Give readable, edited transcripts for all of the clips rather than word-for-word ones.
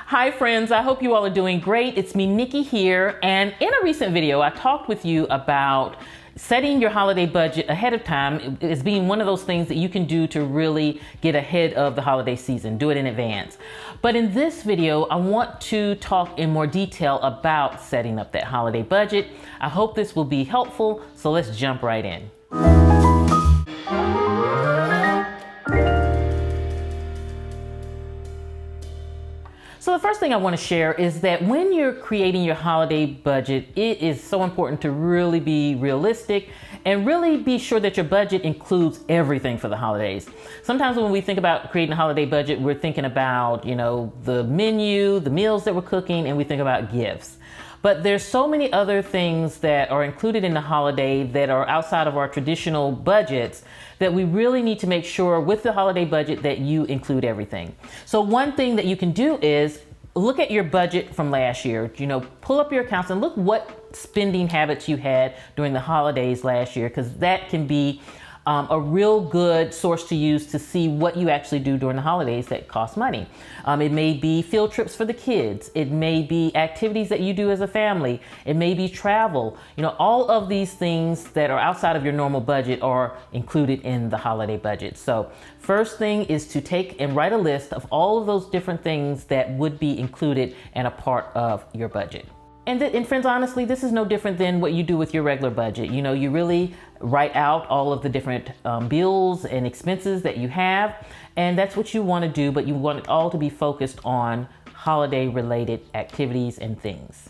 Hi friends, I hope you all are doing great. It's me, Nikki here, and in a recent video I talked with you about setting your holiday budget ahead of time as being one of those things that you can do to really get ahead of the holiday season. Do it in advance. But in this video, I want to talk in more detail about setting up that holiday budget. I hope this will be helpful, so let's jump right in. So the first thing I want to share is that when you're creating your holiday budget, it is so important to really be realistic and really be sure that your budget includes everything for the holidays. Sometimes when we think about creating a holiday budget, we're thinking about, the menu, the meals that we're cooking, and we think about gifts. But there's so many other things that are included in the holiday that are outside of our traditional budgets that we really need to make sure with the holiday budget that you include everything. So one thing that you can do is look at your budget from last year. Pull up your accounts and look what spending habits you had during the holidays last year, because that can be a real good source to use to see what you actually do during the holidays that cost money. It may be field trips for the kids. It may be activities that you do as a family. It may be travel. All of these things that are outside of your normal budget are included in the holiday budget. So first thing is to take and write a list of all of those different things that would be included and a part of your budget. And friends, honestly, this is no different than what you do with your regular budget. You really write out all of the different bills and expenses that you have, and that's what you want to do, but you want it all to be focused on holiday-related activities and things.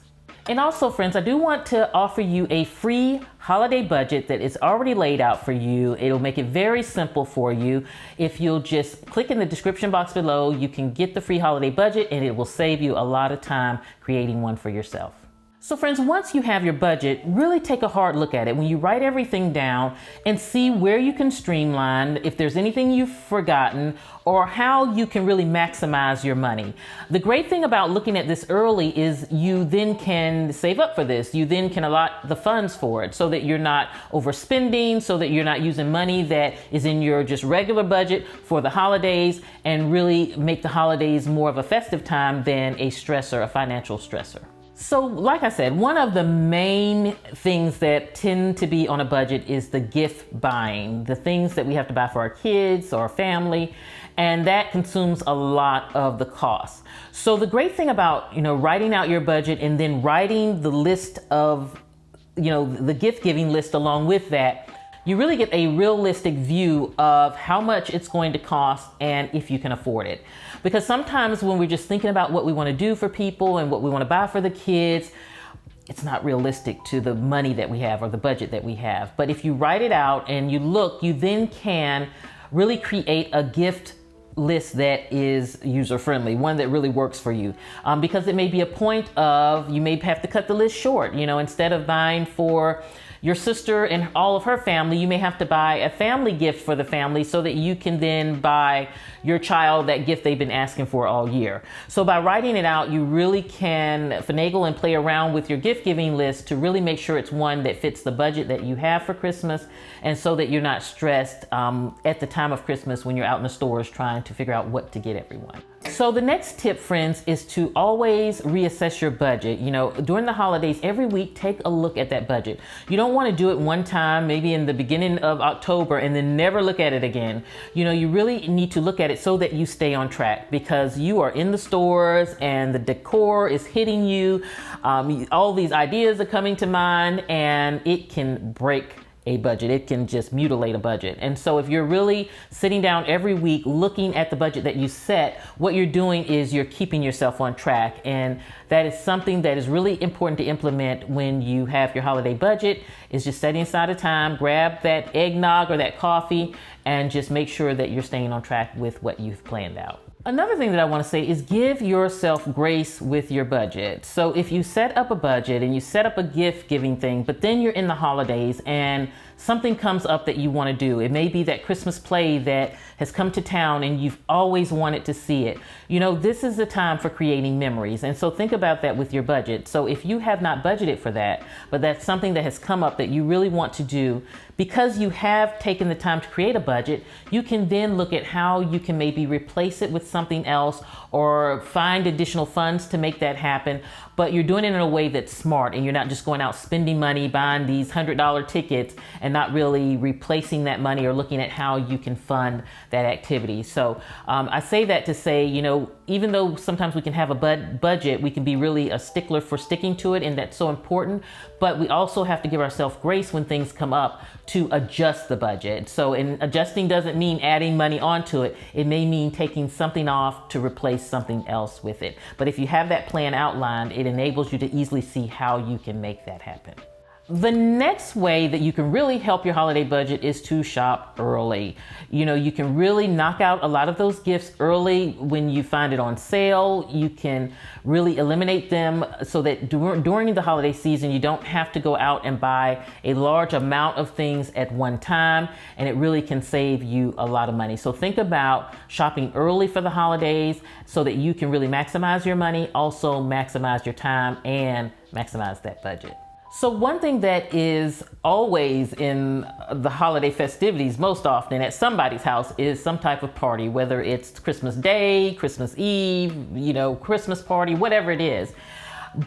And also, friends, I do want to offer you a free holiday budget that is already laid out for you. It'll make it very simple for you. If you'll just click in the description box below, you can get the free holiday budget, and it will save you a lot of time creating one for yourself. So friends, once you have your budget, really take a hard look at it. When you write everything down and see where you can streamline, if there's anything you've forgotten, or how you can really maximize your money. The great thing about looking at this early is you then can save up for this. You then can allot the funds for it so that you're not overspending, so that you're not using money that is in your just regular budget for the holidays, and really make the holidays more of a festive time than a stressor, a financial stressor. So like I said, one of the main things that tend to be on a budget is the gift buying, the things that we have to buy for our kids or our family, and that consumes a lot of the costs. So the great thing about, writing out your budget and then writing the list of, the gift giving list along with that, you really get a realistic view of how much it's going to cost and if you can afford it. Because sometimes when we're just thinking about what we want to do for people and what we want to buy for the kids, it's not realistic to the money that we have or the budget that we have. But if you write it out and you look, you then can really create a gift list that is user-friendly, one that really works for you. Because it may be a point of, you may have to cut the list short. Instead of buying for your sister and all of her family, you may have to buy a family gift for the family so that you can then buy your child that gift they've been asking for all year. So by writing it out, you really can finagle and play around with your gift giving list to really make sure it's one that fits the budget that you have for Christmas, and so that you're not stressed at the time of Christmas when you're out in the stores trying to figure out what to get everyone. So the next tip, friends, is to always reassess your budget. During the holidays, every week, take a look at that budget. You don't want to do it one time, maybe in the beginning of October, and then never look at it again. You really need to look at it so that you stay on track, because you are in the stores and the decor is hitting you. All these ideas are coming to mind, and it can break a budget. It can just mutilate a budget. And so if you're really sitting down every week looking at the budget that you set, what you're doing is you're keeping yourself on track. And that is something that is really important to implement when you have your holiday budget, is just setting aside a time, grab that eggnog or that coffee, and just make sure that you're staying on track with what you've planned out. Another thing that I want to say is give yourself grace with your budget. So if you set up a budget and you set up a gift giving thing, but then you're in the holidays and something comes up that you want to do. It may be that Christmas play that has come to town and you've always wanted to see it. This is the time for creating memories. And so think about that with your budget. So if you have not budgeted for that, but that's something that has come up that you really want to do, because you have taken the time to create a budget, you can then look at how you can maybe replace it with something else or find additional funds to make that happen. But you're doing it in a way that's smart, and you're not just going out spending money buying these $100 tickets and not really replacing that money or looking at how you can fund that activity. So I say that to say, even though sometimes we can have a budget, we can be really a stickler for sticking to it, and that's so important. But we also have to give ourselves grace when things come up to adjust the budget. So, and adjusting doesn't mean adding money onto it. It may mean taking something off to replace something else with it. But if you have that plan outlined, it enables you to easily see how you can make that happen. The next way that you can really help your holiday budget is to shop early. You can really knock out a lot of those gifts early when you find it on sale. You can really eliminate them so that during the holiday season, you don't have to go out and buy a large amount of things at one time, and it really can save you a lot of money. So think about shopping early for the holidays so that you can really maximize your money, also maximize your time, and maximize that budget. So one thing that is always in the holiday festivities most often at somebody's house is some type of party, whether it's Christmas Day, Christmas Eve, Christmas party, whatever it is.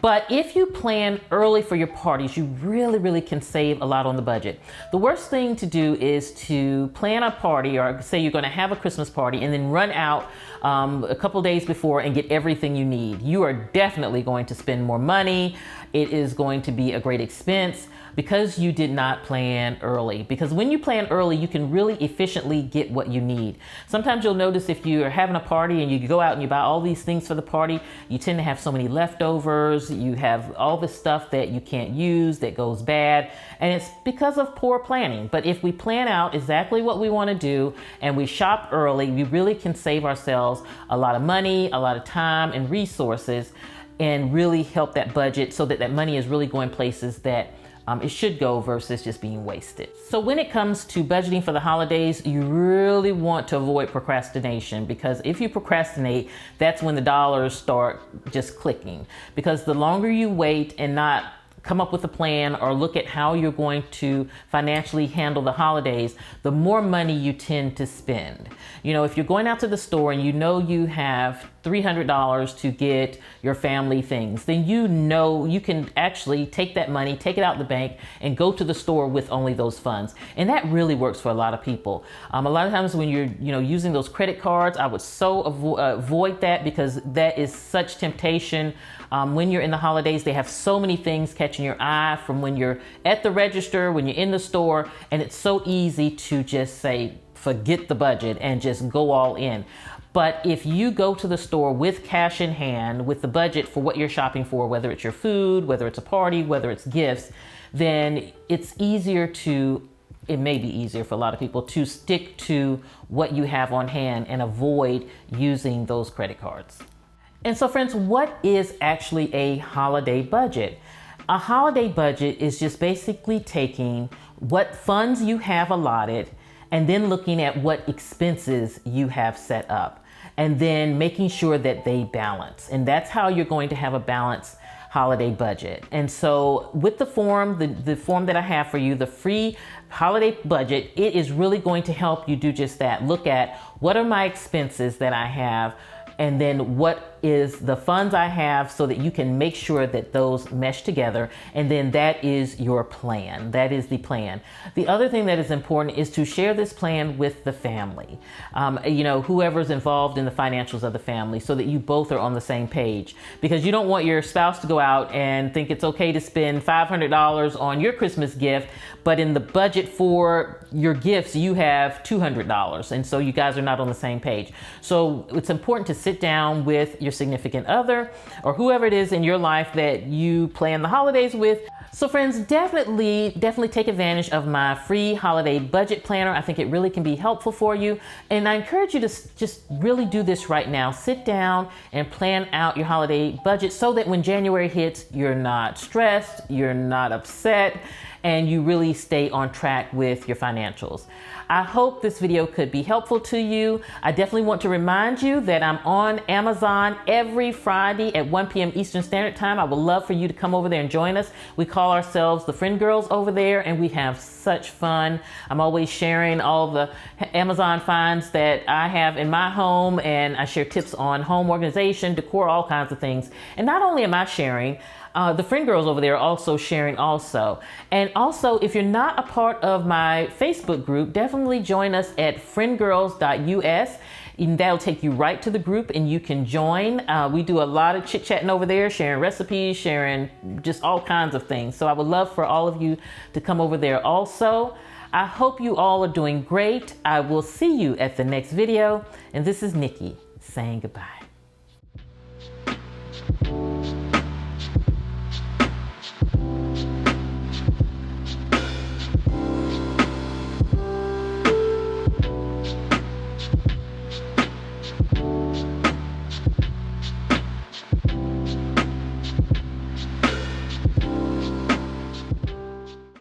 But if you plan early for your parties, you really, really can save a lot on the budget. The worst thing to do is to plan a party, or say you're going to have a Christmas party, and then run out a couple days before and get everything you need. You are definitely going to spend more money. It is going to be a great expense because you did not plan early. Because when you plan early, you can really efficiently get what you need. Sometimes you'll notice if you are having a party and you go out and you buy all these things for the party, you tend to have so many leftovers. You have all this stuff that you can't use that goes bad, and it's because of poor planning. But if we plan out exactly what we want to do and we shop early, we really can save ourselves a lot of money, a lot of time and resources, and really help that budget so that that money is really going places that it should go versus just being wasted. So when it comes to budgeting for the holidays, you really want to avoid procrastination, because if you procrastinate, that's when the dollars start just clicking. Because the longer you wait and not come up with a plan or look at how you're going to financially handle the holidays, the more money you tend to spend. If you're going out to the store and you have $300 to get your family things, then you can actually take that money, take it out of the bank, and go to the store with only those funds. And that really works for a lot of people. A lot of times when you're using those credit cards, I would so avoid that, because that is such temptation. When you're in the holidays, they have so many things catching your eye from when you're at the register, when you're in the store, and it's so easy to just say, forget the budget and just go all in. But if you go to the store with cash in hand, with the budget for what you're shopping for, whether it's your food, whether it's a party, whether it's gifts, then it may be easier for a lot of people to stick to what you have on hand and avoid using those credit cards. And so, friends, what is actually a holiday budget? A holiday budget is just basically taking what funds you have allotted and then looking at what expenses you have set up, and then making sure that they balance. And that's how you're going to have a balanced holiday budget. And so with the form that I have for you, the free holiday budget, it is really going to help you do just that. Look at what are my expenses that I have, and then what is the funds I have, so that you can make sure that those mesh together. And then that is your plan. That is the plan. The other thing that is important is to share this plan with the family, whoever's involved in the financials of the family, so that you both are on the same page. Because you don't want your spouse to go out and think it's okay to spend $500 on your Christmas gift, but in the budget for your gifts, you have $200. And so you guys are not on the same page. So it's important to sit down with your significant other or whoever it is in your life that you plan the holidays with. So friends, definitely take advantage of my free holiday budget planner. I think it really can be helpful for you. And I encourage you to just really do this right now. Sit down and plan out your holiday budget so that when January hits, you're not stressed, you're not upset, and you really stay on track with your financials. I hope this video could be helpful to you. I definitely want to remind you that I'm on Amazon every Friday at 1 p.m. Eastern Standard Time. I would love for you to come over there and join us. We call ourselves the Friend Girls over there, and we have such fun. I'm always sharing all the Amazon finds that I have in my home, and I share tips on home organization, decor, all kinds of things. And not only am I sharing, the Friend Girls over there are also sharing also. And also, if you're not a part of my Facebook group, definitely join us at friendgirls.us. And that'll take you right to the group and you can join. We do a lot of chit-chatting over there, sharing recipes, sharing just all kinds of things. So I would love for all of you to come over there also. I hope you all are doing great. I will see you at the next video. And this is Nikki saying goodbye.